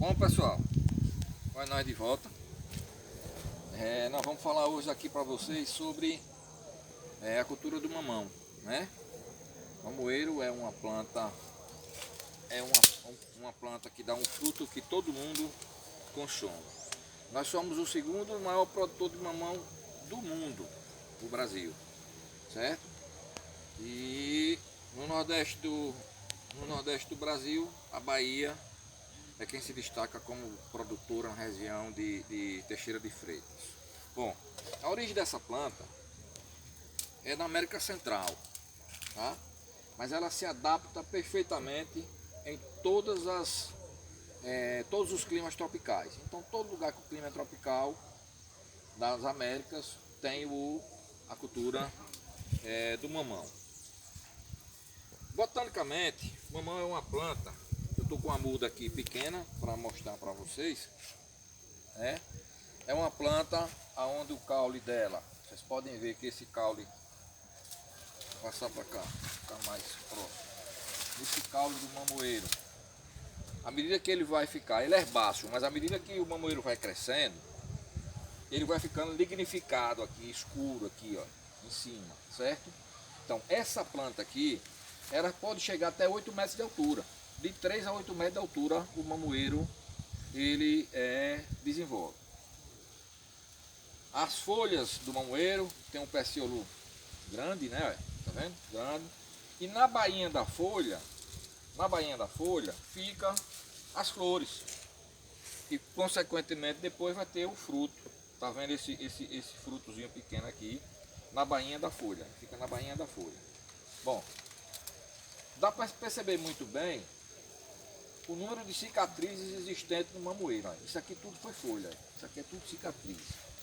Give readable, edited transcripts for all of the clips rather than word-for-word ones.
Bom, pessoal, vai nós de volta. Nós vamos falar hoje aqui para vocês sobre a cultura do mamão, né? Mamoeiro é uma planta, uma planta que dá um fruto que todo mundo consome. Nós somos o segundo maior produtor de mamão do mundo, o Brasil, certo? E no Nordeste do Brasil, a Bahia é quem se destaca como produtora na região de Teixeira de Freitas. Bom, a origem dessa planta é na América Central, tá? Mas ela se adapta perfeitamente em todos os climas tropicais. Então, todo lugar que o clima é tropical das Américas tem a cultura do mamão. Botanicamente, o mamão é uma planta. Eu estou com uma muda aqui pequena para mostrar para vocês. É uma planta onde o caule dela, vocês podem ver que esse caule, vou passar para cá, ficar mais próximo. Esse caule do mamoeiro, à medida que ele vai ficar, ele é baixo, mas à medida que o mamoeiro vai crescendo, ele vai ficando lignificado aqui, escuro aqui, ó, em cima, certo? Então essa planta aqui, ela pode chegar até 8 metros de altura. De 3 a 8 metros de altura o mamoeiro ele desenvolve. As folhas do mamoeiro tem um peciolo grande, né? Tá vendo? Grande. E na bainha da folha fica as flores. E consequentemente depois vai ter o fruto. Tá vendo esse frutozinho pequeno aqui na bainha da folha? Fica na bainha da folha. Bom, dá para perceber muito bem o número de cicatrizes existentes no mamoeiro. Ó. Isso aqui tudo foi folha. Isso aqui é tudo cicatriz,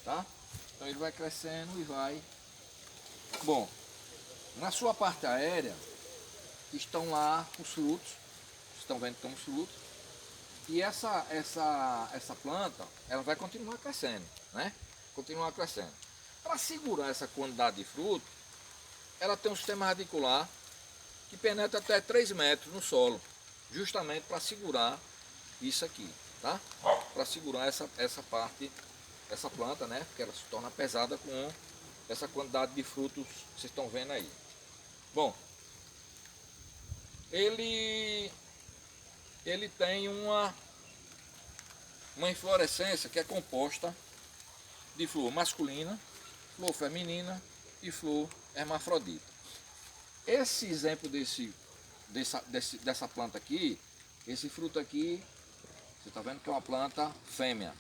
tá? Então ele vai crescendo e vai. Bom, na sua parte aérea estão lá os frutos. Estão vendo que estão os frutos. E essa planta, ela vai continuar crescendo, né? Continuar crescendo. Para segurar essa quantidade de fruto, ela tem um sistema radicular que penetra até 3 metros no solo, justamente para segurar isso aqui, tá? Para segurar essa planta, né? Porque ela se torna pesada com essa quantidade de frutos que vocês estão vendo aí. Bom, ele tem uma inflorescência que é composta de flor masculina, flor feminina e flor hermafrodita. Esse exemplo dessa planta aqui, esse fruto aqui, você está vendo que é uma planta fêmea.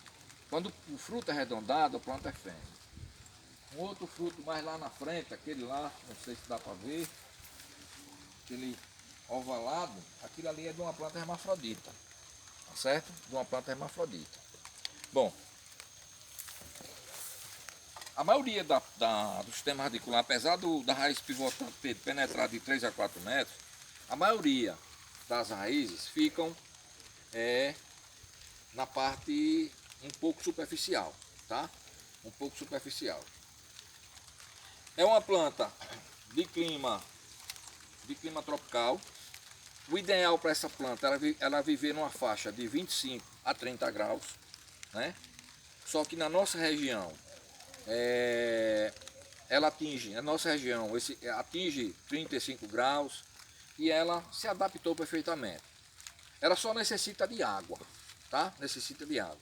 Quando o fruto é arredondado, a planta é fêmea. Um outro fruto mais lá na frente, aquele lá, não sei se dá para ver, aquele ovalado, aquilo ali é de uma planta hermafrodita, tá certo? De uma planta hermafrodita. Bom, a maioria do sistema radicular, apesar da raiz pivotante penetrar de 3 a 4 metros, a maioria das raízes ficam na parte um pouco superficial, tá? Um pouco superficial. É uma planta de clima tropical. O ideal para essa planta é ela viver numa faixa de 25 a 30 graus, né? Só que na nossa região, atinge 35 graus e ela se adaptou perfeitamente. Ela só necessita de água, tá? Necessita de água.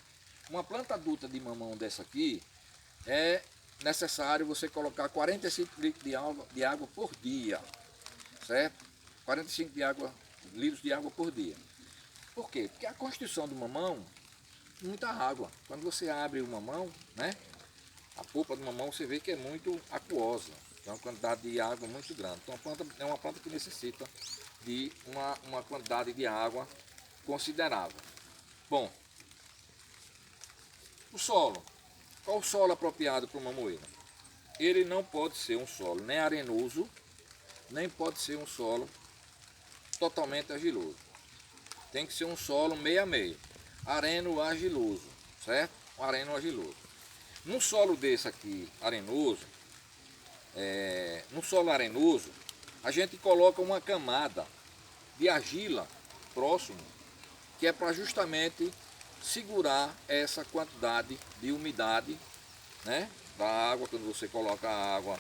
Uma planta adulta de mamão dessa aqui, é necessário você colocar 45 litros de água por dia, certo? 45 litros de água por dia. Por quê? Porque a constituição do mamão, muita água. Quando você abre o mamão, né? A polpa do mamão você vê que é muito aquosa, tem uma quantidade de água muito grande. Então a planta é uma planta que necessita de uma quantidade de água considerável. Bom, o solo. Qual o solo apropriado para o mamoeiro? Ele não pode ser um solo nem arenoso, nem pode ser um solo totalmente argiloso. Tem que ser um solo meio a meio, areno-argiloso, certo? Um areno-argiloso. Num solo desse aqui, arenoso, no solo arenoso, a gente coloca uma camada de argila próximo, que é para justamente segurar essa quantidade de umidade, né, da água, quando você coloca a água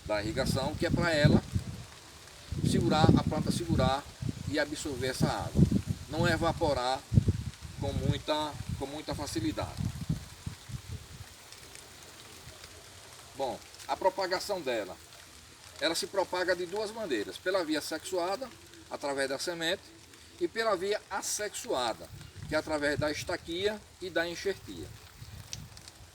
da irrigação, que é para ela segurar, a planta segurar e absorver essa água, não evaporar com muita facilidade. Bom, a propagação dela, ela se propaga de duas maneiras, pela via sexuada, através da semente, e pela via assexuada, que é através da estaquia e da enxertia.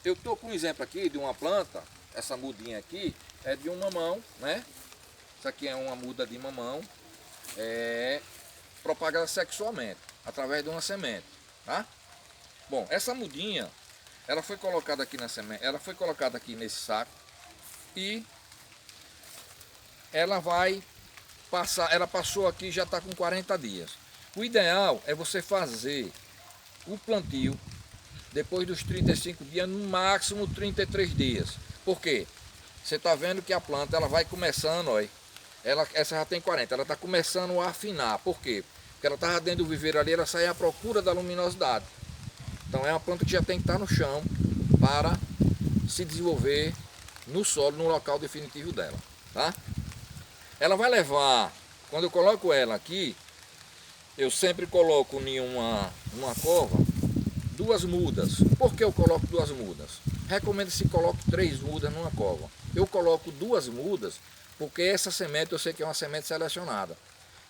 Eu estou com um exemplo aqui de uma planta, essa mudinha aqui é de um mamão, né? Isso aqui é uma muda de mamão, propagada sexualmente, através de uma semente, tá? Bom, essa mudinha, ela foi colocada aqui na semente, ela foi colocada aqui nesse saco e ela vai passar, ela passou aqui, já está com 40 dias. O ideal é você fazer o plantio depois dos 35 dias, no máximo 33 dias. Por quê? Você está vendo que a planta ela vai começando, ó, essa já tem 40, ela está começando a afinar. Por quê? Porque ela estava dentro do viveiro ali, ela sai à procura da luminosidade. Então é uma planta que já tem que estar no chão para se desenvolver no solo, no local definitivo dela, tá? Ela vai levar, quando eu coloco ela aqui, eu sempre coloco em uma cova 2 mudas. Por que eu coloco 2 mudas? Recomendo-se que coloque 3 mudas numa cova. Eu coloco 2 mudas porque essa semente eu sei que é uma semente selecionada.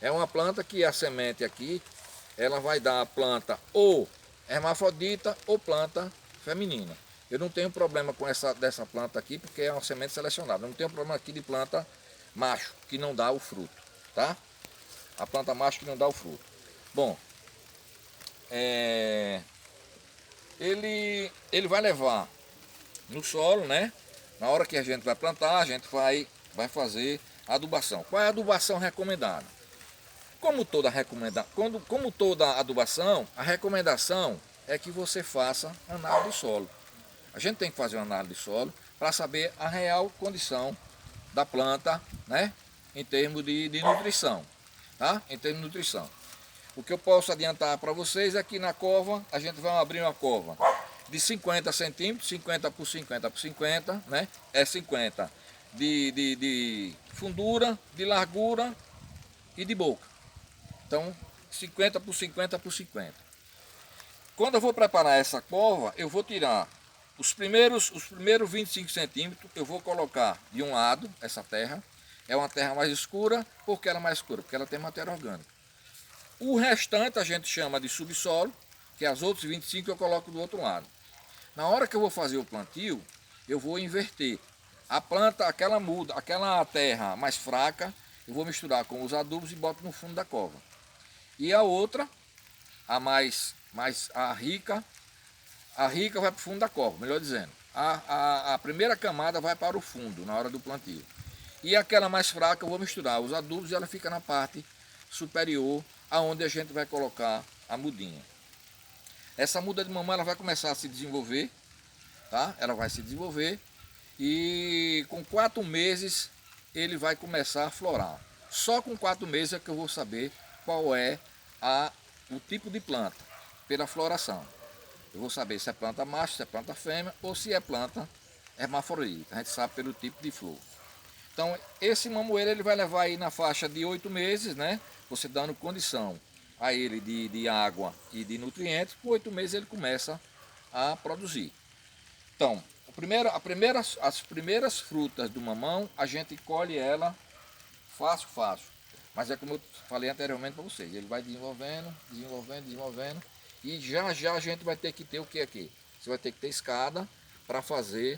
É uma planta que a semente aqui, ela vai dar a planta ou hermafrodita ou planta feminina. Eu não tenho problema com dessa planta aqui porque é uma semente selecionada. Eu não tenho problema aqui de planta macho que não dá o fruto, tá? A planta macho que não dá o fruto. Bom, ele vai levar no solo, né? Na hora que a gente vai plantar, a gente vai fazer a adubação. Qual é a adubação recomendada? Como toda adubação, a recomendação é que você faça análise de solo. A gente tem que fazer uma análise de solo para saber a real condição da planta, né? Em termos de nutrição, tá? Em termos de nutrição. O que eu posso adiantar para vocês é que na cova, a gente vai abrir uma cova de 50 centímetros, 50 por 50 por 50, né? É 50 de fundura, de largura e de boca. Então, 50 por 50 por 50. Quando eu vou preparar essa cova, eu vou tirar os primeiros 25 centímetros, eu vou colocar de um lado essa terra. É uma terra mais escura, por que ela é mais escura? Porque ela tem matéria orgânica. O restante a gente chama de subsolo, que as outras 25 eu coloco do outro lado. Na hora que eu vou fazer o plantio, eu vou inverter. A planta, aquela terra mais fraca, eu vou misturar com os adubos e boto no fundo da cova. E a outra, a rica vai para o fundo da cova, melhor dizendo. A primeira camada vai para o fundo na hora do plantio. E aquela mais fraca eu vou misturar os adubos e ela fica na parte superior, aonde a gente vai colocar a mudinha. Essa muda de mamão ela vai começar a se desenvolver, tá? Ela vai se desenvolver e com 4 meses ele vai começar a florar. Só com 4 meses é que eu vou saber qual é o tipo de planta, pela floração. Eu vou saber se é planta macho, se é planta fêmea ou se é planta hermafrodita. A gente sabe pelo tipo de flor. Então, esse mamoeiro ele vai levar aí na faixa de 8 meses, né? Você dando condição a ele de água e de nutrientes, por 8 meses ele começa a produzir. Então, as primeiras frutas do mamão, a gente colhe ela fácil. Mas é como eu falei anteriormente para vocês, ele vai desenvolvendo, e já a gente vai ter que ter o que aqui? Você vai ter que ter escada para fazer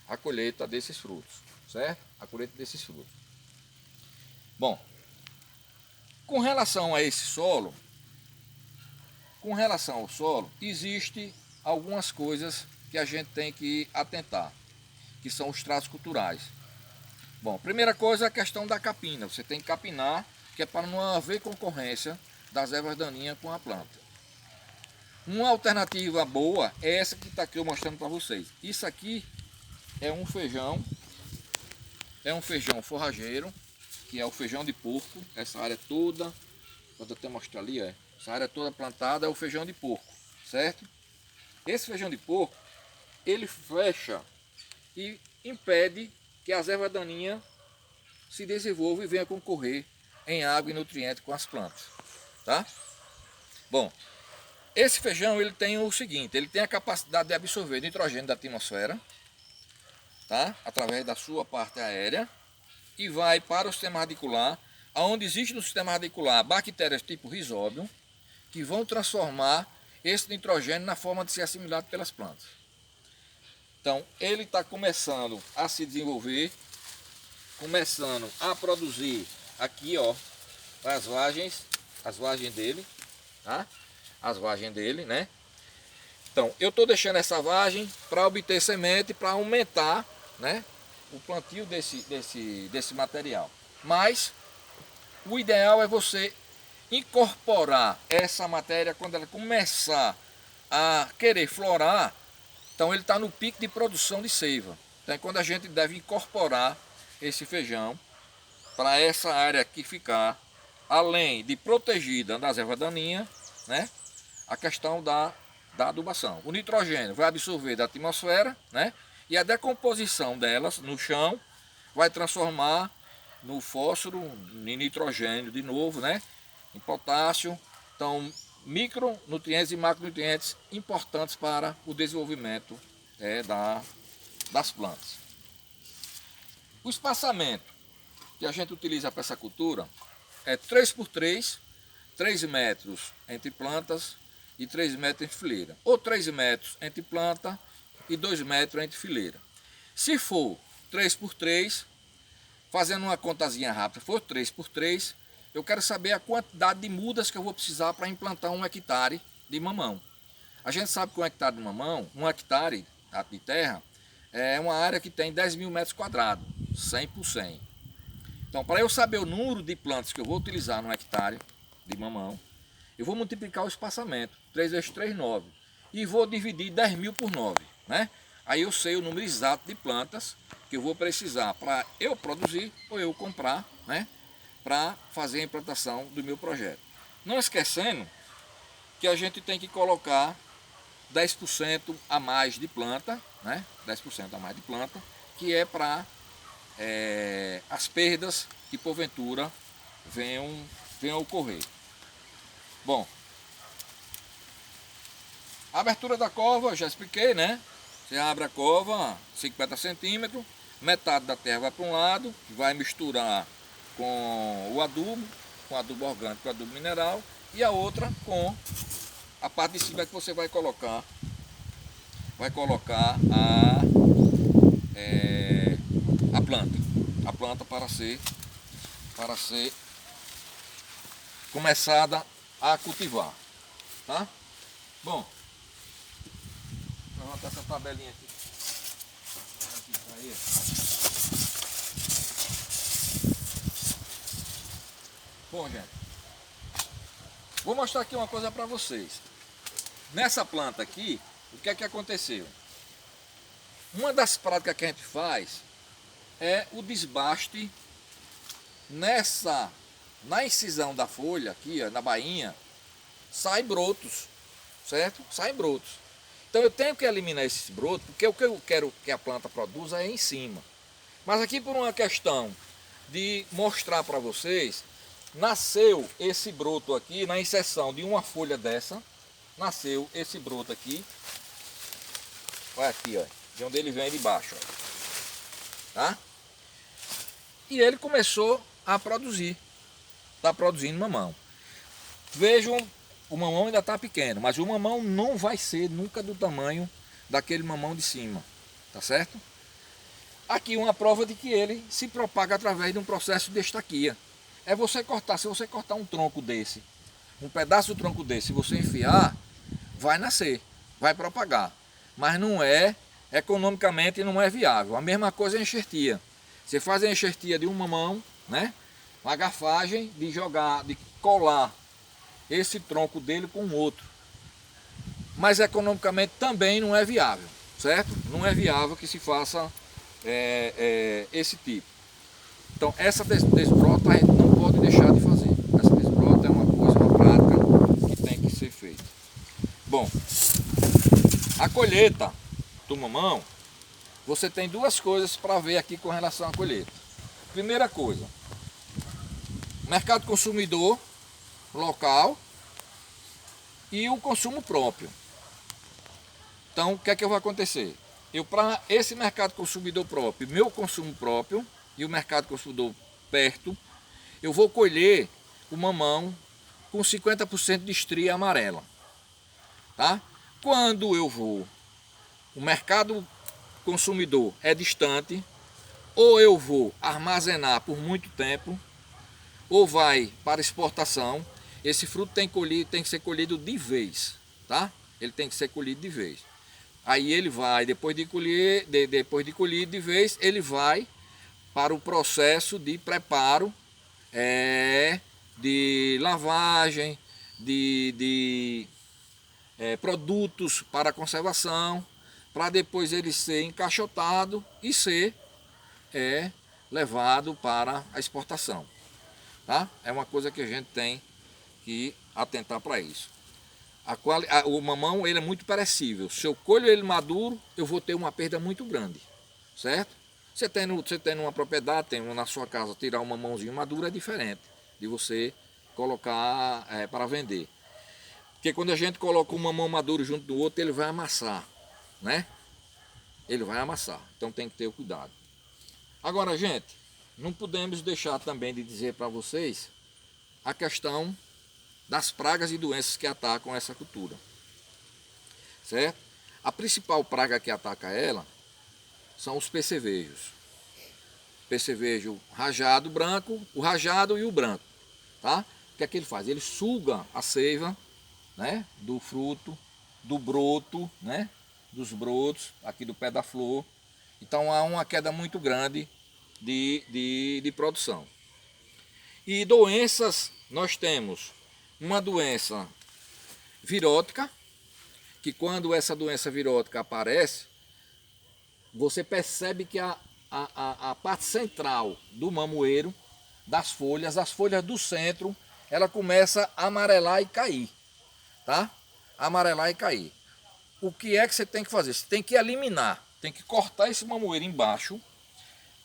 a colheita desses frutos, certo? A colheita desses frutos. Bom, com relação a esse solo, com relação ao solo, existe algumas coisas que a gente tem que atentar, que são os tratos culturais. Bom, primeira coisa é a questão da capina. Você tem que capinar, que é para não haver concorrência das ervas daninhas com a planta. Uma alternativa boa é essa que está aqui eu mostrando para vocês. Isso aqui é um feijão forrageiro, que é o feijão de porco. Essa área toda, vou até mostrar ali, essa área toda plantada é o feijão de porco. certo? Esse feijão de porco, ele fecha e impede que as ervas daninhas se desenvolvam e venham concorrer em água e nutrientes com as plantas, tá? Bom, esse feijão ele tem o seguinte, ele tem a capacidade de absorver nitrogênio da atmosfera, tá? Através da sua parte aérea, e vai para o sistema radicular, onde existe no sistema radicular bactérias tipo Rhizobium, que vão transformar esse nitrogênio na forma de ser assimilado pelas plantas. Então, ele está começando a se desenvolver, começando a produzir aqui, ó, as vagens dele, tá? As vagens dele, né? Então, eu estou deixando essa vagem para obter semente, para aumentar, né, o plantio desse material. Mas o ideal é você incorporar essa matéria quando ela começar a querer florar. Então ele está no pico de produção de seiva. Então é quando a gente deve incorporar esse feijão para essa área aqui ficar, além de protegida das ervas daninhas, né, a questão da adubação. O nitrogênio vai absorver da atmosfera, né, e a decomposição delas no chão vai transformar no fósforo, em nitrogênio de novo, né, em potássio. Então, micronutrientes e macronutrientes importantes para o desenvolvimento das plantas. O espaçamento que a gente utiliza para essa cultura é 3x3, 3 metros entre plantas e 3 metros entre fileira, ou 3 metros entre planta e 2 metros entre fileira. Se for 3x3, fazendo uma contazinha rápida, for 3x3, eu quero saber a quantidade de mudas que eu vou precisar para implantar 1 hectare de mamão. A gente sabe que 1 hectare de mamão, 1 hectare de terra, é uma área que tem 10.000 metros quadrados, 100 por 100. Então, para eu saber o número de plantas que eu vou utilizar no hectare de mamão, eu vou multiplicar o espaçamento, 3 vezes 3, 9, e vou dividir 10.000 por 9, né? Aí eu sei o número exato de plantas que eu vou precisar para eu produzir ou eu comprar, né, para fazer a implantação do meu projeto. Não esquecendo que a gente tem que colocar 10% a mais de planta, né, 10% a mais de planta, que é para as perdas que porventura venham a ocorrer. Bom, a abertura da cova, eu já expliquei, né? Você abre a cova 50 centímetros, metade da terra vai para um lado, vai misturar com o adubo orgânico, com o adubo mineral, e a outra com a parte de cima que você vai colocar a planta para ser começada a cultivar, tá? Bom, vou levantar essa tabelinha aqui. Bom, gente, vou mostrar aqui uma coisa para vocês. Nessa planta aqui, o que é que aconteceu? Uma das práticas que a gente faz é o desbaste na incisão da folha aqui, ó, na bainha, sai brotos, certo? Saem brotos. Então eu tenho que eliminar esses brotos, porque o que eu quero que a planta produza é em cima. Mas aqui, por uma questão de mostrar para vocês, nasceu esse broto aqui, na inserção de uma folha dessa, nasceu esse broto aqui. Olha aqui, ó, de onde ele vem de baixo, ó, tá? E ele começou a produzir, está produzindo mamão. Vejam, o mamão ainda está pequeno, mas o mamão não vai ser nunca do tamanho daquele mamão de cima, tá certo? Aqui uma prova de que ele se propaga através de um processo de estaquia. É você cortar, se você cortar um tronco desse, um pedaço do tronco desse, se você enfiar, vai nascer, vai propagar. Mas não é, economicamente não é viável. A mesma coisa é a enxertia. Você faz a enxertia de um mamão, né? Uma garfagem de jogar, de colar esse tronco dele com o outro. Mas economicamente também não é viável, certo? Não é viável que se faça esse tipo. Então essa desbrota a gente não pode deixar de fazer. Essa desbrota é uma coisa, uma prática que tem que ser feita. Bom, A colheita do mamão, você tem duas coisas para ver aqui com relação à colheita. Primeira coisa, mercado consumidor local e o consumo próprio. Então, o que é que vai acontecer? Eu, para esse mercado consumidor próprio, meu consumo próprio e o mercado consumidor perto, eu vou colher o mamão com 50% de estria amarela. Tá? Quando eu vou, o mercado consumidor é distante, ou eu vou armazenar por muito tempo, ou vai para exportação, esse fruto tem que ser colhido de vez, tá? Ele tem que ser colhido de vez. Aí ele vai, depois de colhido de vez, ele vai para o processo de preparo, de lavagem, de produtos para conservação, para depois ele ser encaixotado e ser levado para a exportação. Tá? É uma coisa que a gente tem que atentar para isso. O mamão ele é muito perecível. Se eu colho ele maduro, eu vou ter uma perda muito grande, certo? Você tem uma propriedade, tem na sua casa, tirar um mamãozinho maduro é diferente de você colocar para vender. Porque quando a gente coloca um mamão maduro junto do outro, ele vai amassar, né? Ele vai amassar, então tem que ter cuidado. Agora, gente, não podemos deixar também de dizer para vocês a questão das pragas e doenças que atacam essa cultura, certo? A principal praga que ataca ela são os percevejos. Percevejo rajado branco, o rajado e o branco, tá? O que é que ele faz? Ele suga a seiva, né, do fruto, do broto, né, dos brotos, aqui do pé da flor. Então há uma queda muito grande de produção. E doenças, nós temos uma doença virótica, que quando essa doença virótica aparece, você percebe que a parte central do mamoeiro, das folhas, as folhas do centro, ela começa a amarelar e cair, tá? Amarelar e cair. O que é que você tem que fazer? Você tem que eliminar, tem que cortar esse mamoeiro embaixo,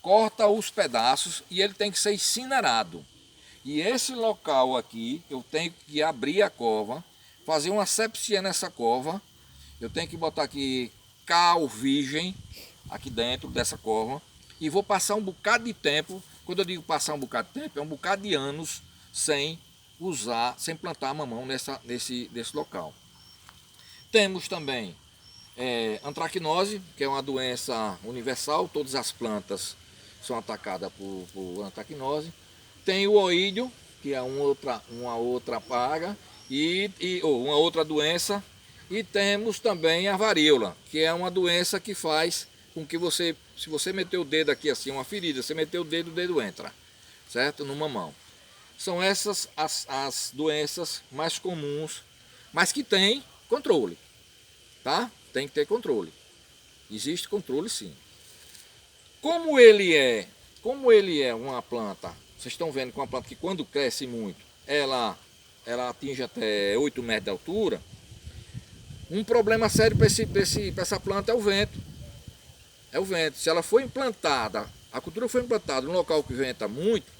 corta os pedaços e ele tem que ser incinerado. E esse local aqui, eu tenho que abrir a cova, fazer uma asepsia nessa cova, eu tenho que botar aqui cal virgem, aqui dentro dessa cova, e vou passar um bocado de tempo, quando eu digo passar um bocado de tempo, é um bocado de anos sem plantar mamão nesse local. Temos também antracnose, que é uma doença universal, todas as plantas são atacadas por antracnose. Tem o oídio, que é uma outra praga, ou uma outra doença. E temos também a varíola, que é uma doença que faz com que você, se você meter o dedo aqui assim, uma ferida, você meter o dedo entra, certo? No mamão. São essas as doenças mais comuns, mas que tem controle, tá? Tem que ter controle. Existe controle sim. Como ele é uma planta, vocês estão vendo que é uma planta que quando cresce muito, ela atinge até 8 metros de altura. Um problema sério para essa planta é o vento. É o vento. Se ela for implantada, a cultura foi implantada num local que venta muito,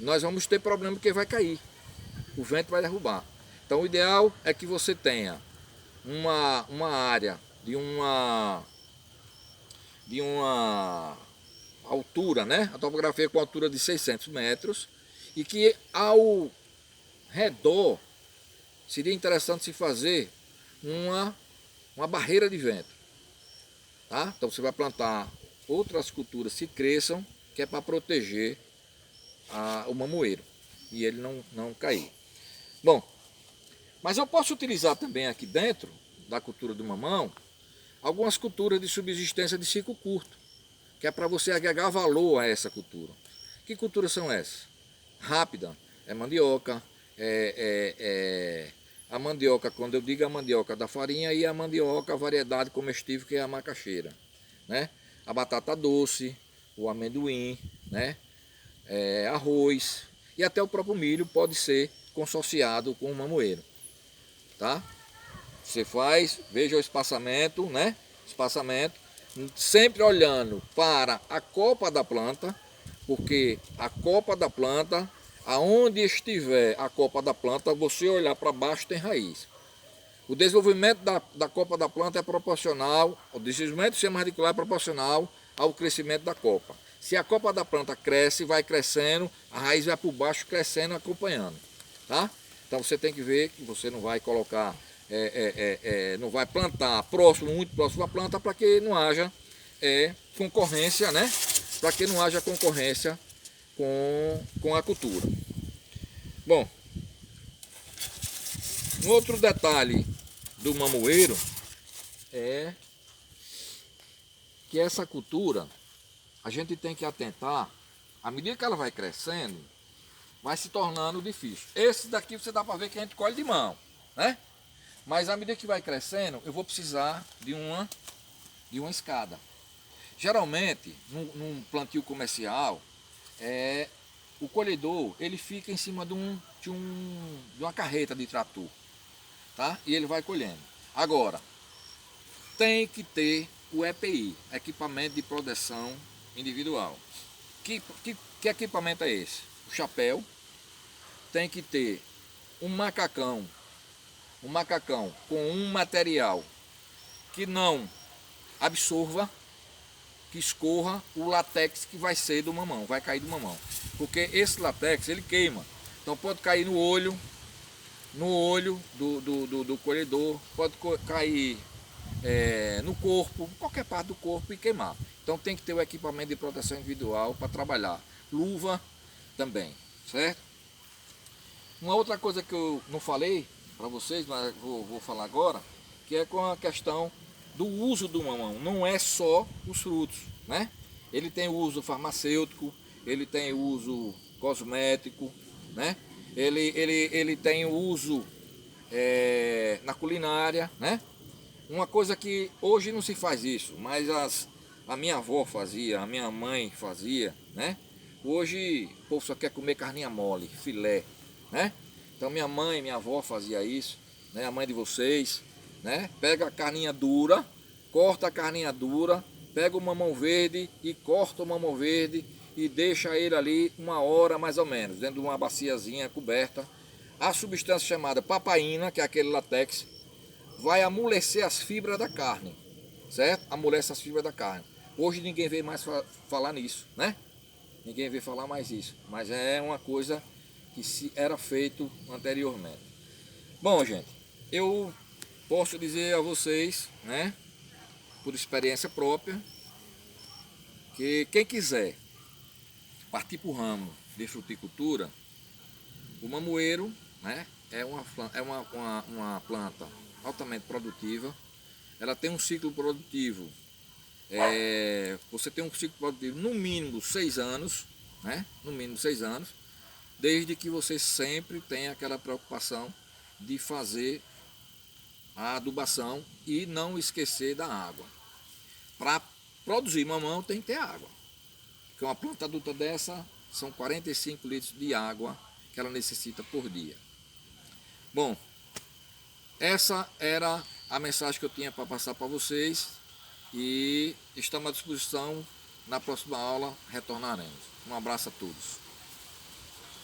nós vamos ter problema porque vai cair. O vento vai derrubar. Então o ideal é que você tenha uma área de uma altura, né? A topografia com altura de 600 metros e que ao redor seria interessante se fazer uma barreira de vento, tá? Então você vai plantar outras culturas que cresçam, que é para proteger o mamoeiro e ele não cair. Bom, mas eu posso utilizar também aqui dentro da cultura do mamão algumas culturas de subsistência de ciclo curto, que é para você agregar valor a essa cultura. Que culturas são essas? Rápida, é mandioca, a mandioca, quando eu digo a mandioca da farinha, e a mandioca, a variedade comestível, que é a macaxeira, né? A batata doce, o amendoim, né? Arroz, e até o próprio milho pode ser consorciado com o mamoeiro, tá? Você faz, veja o espaçamento, né? Espaçamento, sempre olhando para a copa da planta, porque a copa da planta, aonde estiver a copa da planta, você olhar para baixo tem raiz. O desenvolvimento da copa da planta é proporcional, o desenvolvimento do sistema radicular é proporcional ao crescimento da copa. Se a copa da planta cresce, vai crescendo, a raiz vai por baixo crescendo, acompanhando, tá? Então você tem que ver que você não vai colocar, não vai plantar próximo, muito próximo à planta, para que não haja concorrência, né? Para que não haja concorrência com a cultura. Bom, um outro detalhe do mamoeiro é que essa cultura a gente tem que atentar, à medida que ela vai crescendo, vai se tornando difícil. Esse daqui você dá para ver que a gente colhe de mão, né? Mas à medida que vai crescendo, eu vou precisar de uma escada. Geralmente, num plantio comercial, o colhedor ele fica em cima de uma carreta de trator, tá? E ele vai colhendo. Agora, tem que ter o EPI, equipamento de proteção individual. Que equipamento é esse? O chapéu, tem que ter um macacão com um material que não absorva, que escorra o látex que vai ser do mamão, vai cair do mamão. Porque esse látex ele queima, então pode cair no olho do colhedor, pode cair no corpo, qualquer parte do corpo e queimar. Então tem que ter o equipamento de proteção individual para trabalhar. Luva também, certo? Uma outra coisa que eu não falei para vocês, mas vou falar agora, que é com a questão do uso do mamão. Não é só os frutos, né? Ele tem uso farmacêutico, ele tem uso cosmético, né? Ele tem uso na culinária, né? Uma coisa que hoje não se faz isso, mas a minha avó fazia, a minha mãe fazia, né? Hoje o povo só quer comer carninha mole, filé, né? Então minha mãe, minha avó fazia isso, né? A mãe de vocês, né? Pega a carninha dura, corta a carninha dura, pega o mamão verde e corta o mamão verde e deixa ele ali 1 hora mais ou menos, dentro de uma baciazinha coberta. A substância chamada papaína, que é aquele látex, vai amolecer as fibras da carne, certo? Amolece as fibras da carne. Hoje ninguém vê mais falar nisso, né? Ninguém vê falar mais isso, mas é uma coisa que se era feito anteriormente. Bom, gente, eu posso dizer a vocês, né, por experiência própria, que quem quiser partir para o ramo de fruticultura, o mamoeiro, né, é uma planta altamente produtiva. Ela tem um ciclo produtivo, você tem um ciclo produtivo no mínimo 6 anos, né? No mínimo 6 anos, desde que você sempre tenha aquela preocupação de fazer a adubação e não esquecer da água. Para produzir mamão tem que ter água, porque uma planta adulta dessa são 45 litros de água que ela necessita por dia. Bom, essa era a mensagem que eu tinha para passar para vocês e estamos à disposição. Na próxima aula retornaremos. Um abraço a todos.